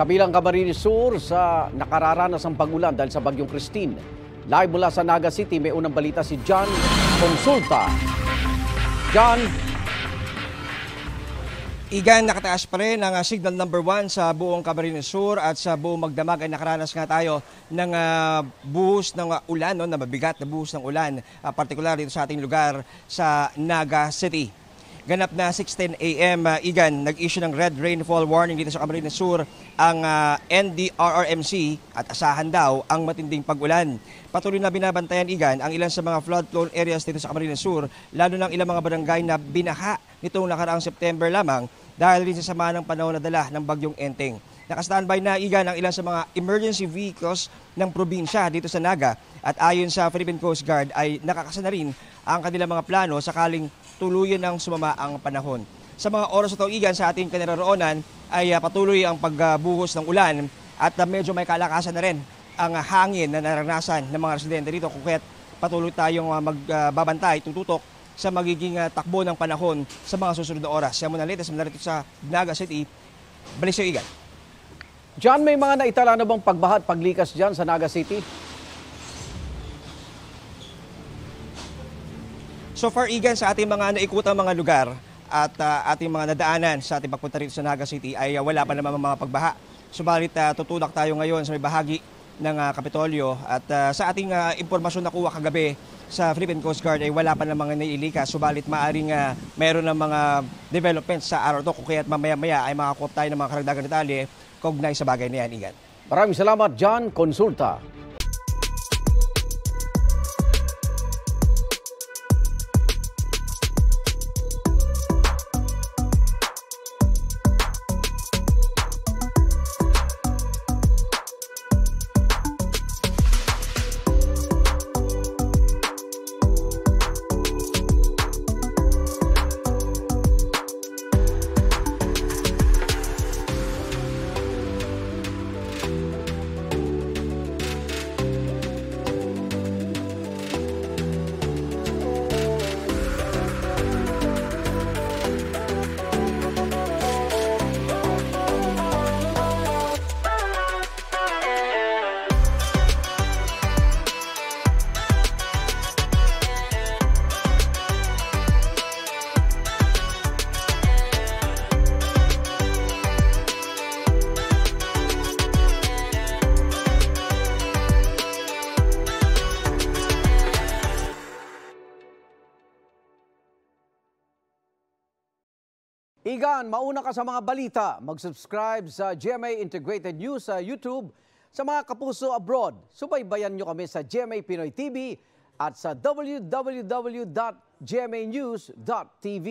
Kabilang Camarines Sur sa nakararanas ng pag-ulan dahil sa Bagyong Christine. Live mula sa Naga City, may unang balita si John Consulta. John. Igan, nakataas pa rin ang signal number 1 sa buong Camarines Sur at sa buong Magdamag ay nakaranas nga tayo ng buhos ng ulan, na mabigat na buhos ng ulan, partikular dito sa ating lugar sa Naga City. Ganap na 6:10 a.m. Igan, nag-issue ng red rainfall warning dito sa Camarines Sur ang NDRRMC at asahan daw ang matinding pag-ulan. Patuloy na binabantayan, Igan, ang ilan sa mga flood-prone areas dito sa Camarines Sur, lalo ng ilang mga barangay na binaha nitong nakaraang September lamang dahil rin sa sama ng panahon na dala ng Bagyong Enteng. Naka-standby na, Igan, ang ilan sa mga emergency vehicles ng probinsya dito sa Naga at ayon sa Philippine Coast Guard ay nakakasa na rin ang kanilang mga plano sakaling tuluyan ng sumama ang panahon. Sa mga oras na ito, Igan, sa ating kinaroroonan ay patuloy ang pagbuhos ng ulan at medyo may kalakasan na rin ang hangin na naranasan ng mga residente dito kung kaya't patuloy tayong magbabantay, tututok sa magiging takbo ng panahon sa mga susunod na oras. Siya muna latest dito sa Naga City. Balik sa'yo, Igan. John, may mga naitala na bang pagbaha at paglikas dyan sa Naga City? So far, Igan, sa ating mga naikutang mga lugar at ating mga nadaanan sa ating pagpunta rito sa Naga City ay wala pa naman mga pagbaha. Subalit tutulak tayo ngayon sa may bahagi ng Kapitolyo at sa ating impormasyon na kuha kagabi sa Philippine Coast Guard ay wala pa namang naiilikas. Subalit maaring mayroon ng mga developments sa araw to kung kaya't mamaya-maya ay makakuha tayo ng mga karagdagang detalye kaugnay sa bagay na yan, Igan. Maraming salamat, John Consulta. Igan, mauna ka sa mga balita. Mag-subscribe sa GMA Integrated News sa YouTube. Sa mga kapuso abroad, subaybayan nyo kami sa GMA Pinoy TV at sa www.gmanews.tv.